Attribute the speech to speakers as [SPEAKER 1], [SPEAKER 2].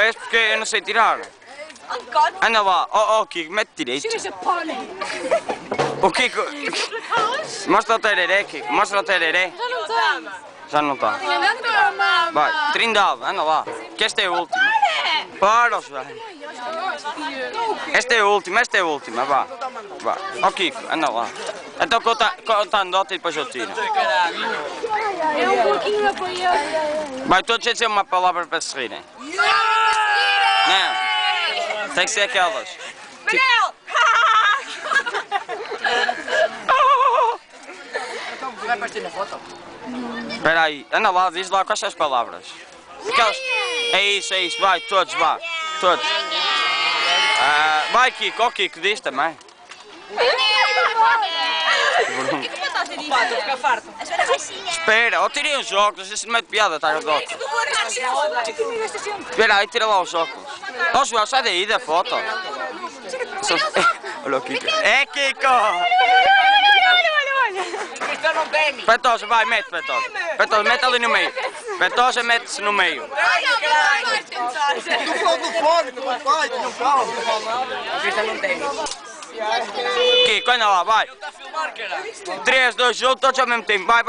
[SPEAKER 1] vez porque eu não sei tirar. Anda lá, oh Kiko, mete direito. O Kiko. Mostra o tereré, Kiko, mostra o tereré. Já não está. Vai, Trindade, anda lá. Que este é o último. Para, velho. Esta é a última, vá. Vá. Ó Kiko, anda lá. Então conta a anedota e depois eu tiro.
[SPEAKER 2] É um pouquinho apoiado.
[SPEAKER 1] Vai todos a dizer uma palavra para se rirem. Não. Tem que ser aquelas.
[SPEAKER 3] Manel!
[SPEAKER 4] Vai partir na foto?
[SPEAKER 1] Espera aí, anda lá, diz lá quais são as palavras. Aquelas... É isso, vai, todos, vá. Todos. Vai Kiko, ó Kiko, diz também.
[SPEAKER 4] Pá, estou a ficar farto.
[SPEAKER 1] Espera, ó tirei os óculos, isso não é de piada, está a dó. Espera aí, tira lá os óculos. Ó João, sai daí da foto. Olha o Kiko. É Kiko!
[SPEAKER 4] Isto não tem.
[SPEAKER 1] Petosa, vai, mete Petosa. Petosa, mete ali no meio. Petosa, mete-se no meio.
[SPEAKER 4] Tu fala do fone, tu não faz, não fala. Isto não tem.
[SPEAKER 1] Kiko, anda lá, vai. 3, 2, 1, todos ao mesmo tempo. Vai.